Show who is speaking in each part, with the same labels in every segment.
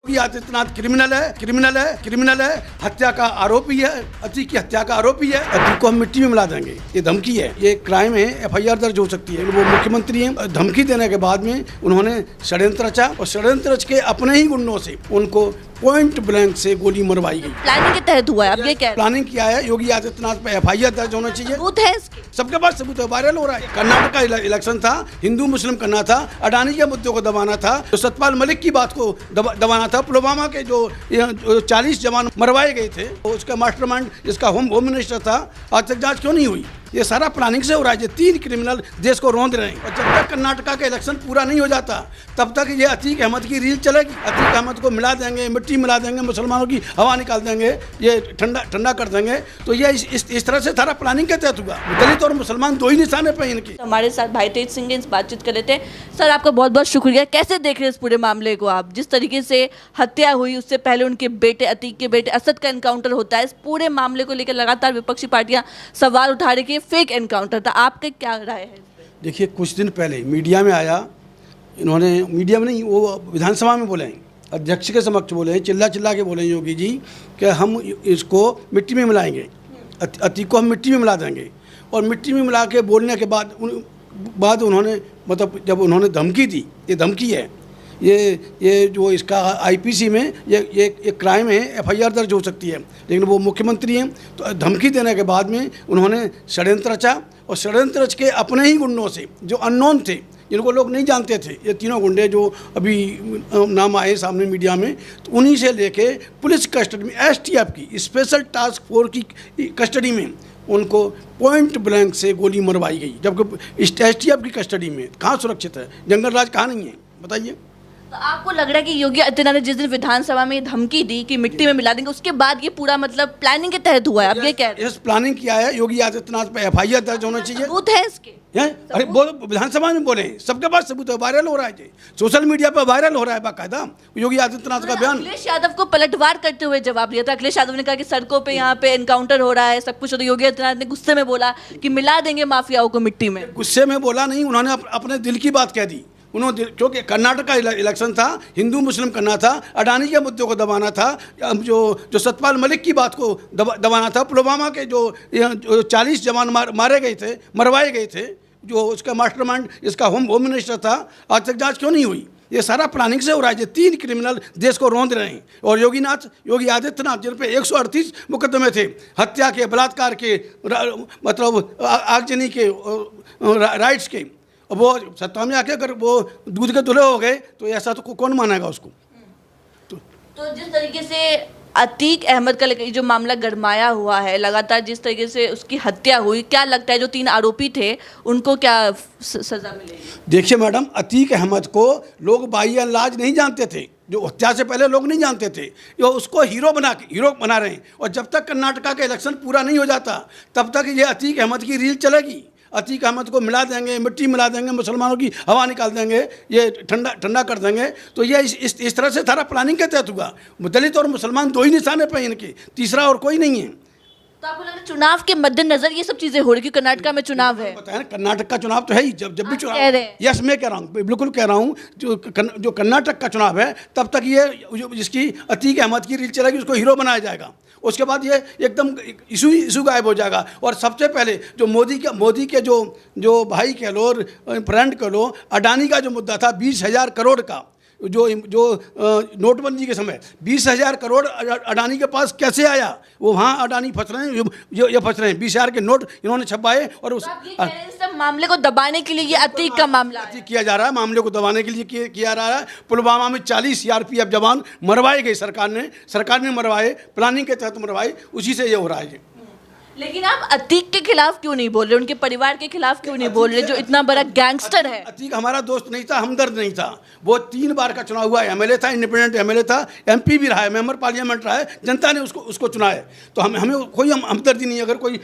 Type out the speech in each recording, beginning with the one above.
Speaker 1: Yogi Adityanath criminal है, हत्या का आरोपी है, अतीक की हत्या का आरोपी है। अतीक को हम मिट्टी में मिला देंगे, ये धमकी है, ये क्राइम है, एफआईआर दर्ज हो सकती है। वो मुख्यमंत्री हैं, धमकी देने के बाद में उन्होंने षड्यंत्र रचा और षड्यंत्र रच के अपने ही गुंडों से उनको पॉइंट ब्लैंक से गोली मरवाई गई।
Speaker 2: प्लानिंग के तहत हुआ है, अब ये क्या
Speaker 1: प्लानिंग किया है? योगी आदित्यनाथ पे एफआईआर दर्ज होना चाहिए।
Speaker 2: सबूत है इसके?
Speaker 1: सबके पास सबूत है, वायरल हो रहा है। कर्नाटक का इलेक्शन था, हिंदू मुस्लिम करना था, अडानी के मुद्दों को दबाना था, तो सतपाल मलिक की बात को दबाना था, पुलवामा के जो 40 जवान मरवाए गए थे, उसका मास्टरमाइंड जिसका होम मिनिस्टर था, आज तक जांच क्यों नहीं हुई? ये सारा प्लानिंग से हो रहा है। ये 3 क्रिमिनल देश को रौंद रहे हैं और जब तक कर्नाटका का इलेक्शन पूरा नहीं हो जाता तब तक ये अतीक अहमद की रील चलेगी। अतीक अहमद को मिला देंगे, मिट्टी मिला देंगे, मुसलमानों की हवा निकाल देंगे, ये ठंडा कर देंगे। तो ये इस तरह से सारा प्लानिंग के तहत हुआ। दलित और मुसलमान दो ही निशाने पे इनके।
Speaker 2: हमारे साथ भाई तेज सिंह इस बातचीत कर लेते हैं। सर, आपका बहुत बहुत शुक्रिया। कैसे देख रहे हैं इस पूरे मामले को आप? जिस तरीके से हत्या हुई, उससे पहले उनके बेटे अतीक के बेटे असद का एनकाउंटर होता है, इस पूरे मामले को लेकर लगातार विपक्षी पार्टियां सवाल उठा रही कि फेक एनकाउंटर था। आपके क्या राय है?
Speaker 1: देखिए, कुछ दिन पहले मीडिया में आया, इन्होंने मीडिया में नहीं, वो विधानसभा में बोले हैं, अध्यक्ष के समक्ष बोले हैं, चिल्ला के बोले हैं योगी जी कि हम इसको मिट्टी में मिलाएंगे, अतीक को हम मिट्टी में मिला देंगे। और मिट्टी में मिला के बोलने के बाद उन्होंने, मतलब जब उन्होंने धमकी दी, ये धमकी है, ये जो इसका आईपीसी में ये क्राइम है, एफआईआर दर्ज हो सकती है। लेकिन वो मुख्यमंत्री हैं, तो धमकी देने के बाद में उन्होंने षड्यंत्र रचा और षड्यंत्र रच के अपने ही गुंडों से, जो अननोन थे, जिनको लोग नहीं जानते थे, ये तीनों गुंडे जो अभी नाम आए सामने मीडिया में, तो उन्हीं से लेके पुलिस कस्टडी में, एसटीएफ की स्पेशल टास्क फोर्स की कस्टडी में उनको पॉइंट ब्लैंक से गोली मरवाई गई। जबकि एसटीएफ की कस्टडी में कहाँ सुरक्षित है? जंगल राज कहाँ नहीं है, बताइए।
Speaker 2: तो आपको लग रहा है कि योगी आदित्यनाथ ने जिस दिन विधानसभा में धमकी दी कि मिट्टी में मिला देंगे, उसके बाद ये पूरा मतलब प्लानिंग के तहत हुआ है? अब ये कह रहे हैं?
Speaker 1: इस प्लानिंग किया है। योगी आदित्यनाथ पे एफआईआर दर्ज होना चाहिए।
Speaker 2: सबूत है इसके?
Speaker 1: अरे वो विधानसभा में बोले, सबके पास सबूत है, वायरल हो रहा है, सोशल मीडिया पर वायरल हो रहा है बाकायदा योगी आदित्यनाथ का बयान।
Speaker 2: अखिलेश यादव को पलटवार करते हुए जवाब दिया था। अखिलेश यादव ने कहा कि सड़कों पे यहाँ पे एनकाउंटर हो रहा है, सब कुछ। तो योगी आदित्यनाथ ने गुस्से में बोला कि मिला देंगे माफियाओं को मिट्टी में।
Speaker 1: गुस्से में बोला नहीं, उन्होंने अपने दिल की बात कह दी। उन्होंने, क्योंकि कर्नाटक का इलेक्शन था, हिंदू मुस्लिम करना था, अडानी के मुद्दों को दबाना था, जो सतपाल मलिक की बात को दबाना था, पुलवामा के जो 40 जवान मारे गए थे, मरवाए गए थे, जो उसका मास्टरमाइंड इसका होम मिनिस्टर था, आज तक जांच क्यों नहीं हुई? ये सारा प्लानिंग से हो रहा है। ये 3 क्रिमिनल देश को रौंद रहे हैं और योगी आदित्यनाथ, जिन पे 138 मुकदमे थे, हत्या के, बलात्कार के, मतलब आगजनी के, राइट्स के, वो सत्ता में आके अगर वो दूध के धुले हो गए तो ऐसा तो कौन मानेगा उसको?
Speaker 2: तो जिस तरीके से अतीक अहमद का जो मामला गरमाया हुआ है, लगातार जिस तरीके से उसकी हत्या हुई, क्या लगता है जो 3 आरोपी थे उनको क्या सजा मिलेगी? देखिए
Speaker 1: मैडम, अतीक अहमद को लोग बाई लाज नहीं जानते थे, जो हत्या से पहले लोग नहीं जानते थे, जो उसको हीरो बना रहे हैं। और जब तक कर्नाटका का इलेक्शन पूरा नहीं हो जाता तब तक ये अतीक अहमद की रील चलेगी। अतीक अहमद को मिला देंगे, मिट्टी मिला देंगे, मुसलमानों की हवा निकाल देंगे, ये ठंडा कर देंगे। तो ये इस तरह से सारा प्लानिंग के तहत हुआ। दलित और मुसलमान दो ही निशाने पे इनके, तीसरा और कोई नहीं है। तो
Speaker 2: आपको लग रहा है चुनाव के मद्देनजर ये सब चीजें हो रही कि कर्नाटक में चुनाव है?
Speaker 1: पता है, कर्नाटक का चुनाव तो है ही। जब भी चुनाव, यस मैं कह रहा हूँ, बिल्कुल कह रहा हूँ, जो कर्नाटक का चुनाव है तब तक ये जिसकी अतीक अहमद की रील चलेगी उसको हीरो बनाया जाएगा। उसके बाद ये एकदम इशू गायब हो जाएगा। और सबसे पहले जो मोदी के जो भाई कह लो, फ्रेंड कह लो, अडानी का जो मुद्दा था 20,000 करोड़ का, जो नोटबंदी के समय 20,000 करोड़ अडानी के पास कैसे आया? वो वहाँ अडानी फंस रहे हैं, ये फंस रहे हैं। 20,000 के नोट इन्होंने छपवाए और उस
Speaker 2: सब मामले को दबाने के लिए ये अतीक का मामला
Speaker 1: किया जा रहा है। मामले को दबाने के लिए किया जा रहा है। पुलवामा में 40 सीआरपीएफ जवान मरवाए गए, सरकार ने मरवाए, प्लानिंग के तहत मरवाए, उसी से ये हो रहा है।
Speaker 2: लेकिन आप अतीक के खिलाफ क्यों नहीं बोल रहे, उनके परिवार के खिलाफ क्यों नहीं बोल रहे, जो इतना बड़ा गैंगस्टर है?
Speaker 1: अतीक हमारा दोस्त नहीं था, हमदर्द नहीं था। वो 3 बार का चुनाव हुआ, एमएलए था, इंडिपेंडेंट एमएलए था, एमपी भी रहा है, मेंबर पार्लियामेंट रहा है। जनता ने उसको चुना है। तो हमें कोई हमदर्दी नहीं। अगर कोई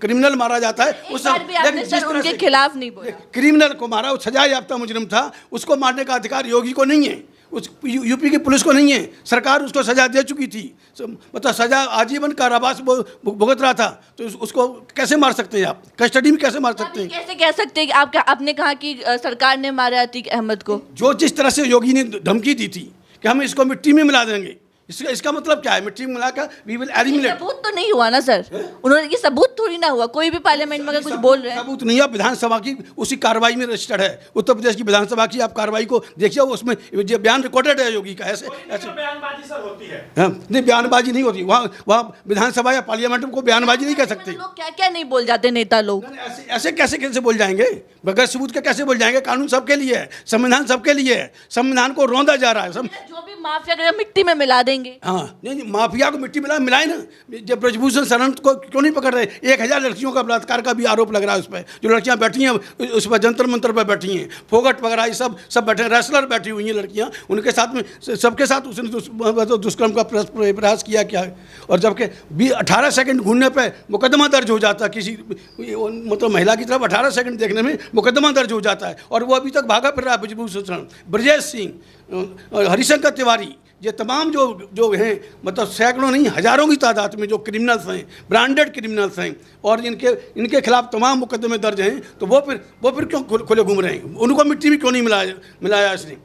Speaker 1: क्रिमिनल मारा जाता है, उस
Speaker 2: उनके खिलाफ नहीं बोला।
Speaker 1: क्रिमिनल को मारा, वो सजा याफ्ता मुजरिम था, उसको मारने का अधिकार योगी को नहीं है, उस यूपी की पुलिस को नहीं है। सरकार उसको सजा दे चुकी थी, मतलब सजा आजीवन कारावास भुगत रहा था। तो उसको कैसे मार सकते हैं आप? कस्टडी में कैसे मार सकते हैं?
Speaker 2: कैसे कह सकते हैं कि आपने कहा कि सरकार ने मारा अतीक अहमद को?
Speaker 1: जो जिस तरह से योगी ने धमकी दी थी कि हम इसको मिट्टी में मिला देंगे। इसका मतलब क्या है? मिट्टी में मिलाकर वी विल एलिमिनेट।
Speaker 2: सबूत तो नहीं हुआ ना सर, उन्होंने ये सबूत थोड़ी ना हुआ, कोई भी पार्लियामेंट में अगर कुछ बोल रहे हैं।
Speaker 1: सबूत नहीं है, विधानसभा की उसी कार्रवाई में रजिस्टर्ड है। उत्तर प्रदेश की विधानसभा की आप कार्रवाई को देखिए, उसमें जो बयान रिकॉर्डेड है योगी का। ऐसे
Speaker 3: बयानबाजी सर होती है।
Speaker 1: नहीं, बयानबाजी नहीं होती वहाँ विधानसभा या पार्लियामेंट को बयानबाजी नहीं कर सकते।
Speaker 2: लोग क्या क्या नहीं बोल जाते नेता लोग।
Speaker 1: ऐसे कैसे कैसे बोल जाएंगे? बगैर सबूत के कैसे बोल जाएंगे? कानून सबके लिए है, संविधान सबके लिए है। संविधान को रौंदा जा रहा है।
Speaker 2: जो भी माफिया करेगा मिट्टी में मिला देंगे।
Speaker 1: हाँ, नहीं माफिया को मिट्टी मिलाए ना। जब ब्रजभूषण शरण को क्यों नहीं पकड़ रहे? 1000 लड़कियों का बलात्कार का भी आरोप लग रहा है उस पर। जो लड़कियां बैठी हैं उस पर जंतर मंतर पर बैठी हैं, फोगट वगैरह ये सब बैठे, रेसलर बैठी हुई हैं लड़कियां, उनके साथ में सबके साथ उसने दुष्कर्म का प्रयास किया क्या। और जबकि 18 सेकंड घूमने पर मुकदमा दर्ज हो जाता है, किसी मतलब महिला की तरफ 18 सेकंड देखने में मुकदमा दर्ज हो जाता है, और वो अभी तक भागा फिर रहा है। ब्रजभूषण शरण, ब्रजेश सिंह, हरिशंकर तिवारी, ये तमाम जो हैं, मतलब सैकड़ों नहीं हज़ारों की तादाद में जो क्रिमिनल्स हैं, ब्रांडेड क्रिमिनल्स हैं, और इनके खिलाफ तमाम मुकदमे दर्ज हैं, तो वो फिर क्यों खुले घूम रहे हैं? उनको मिट्टी में क्यों नहीं मिलाया इसने?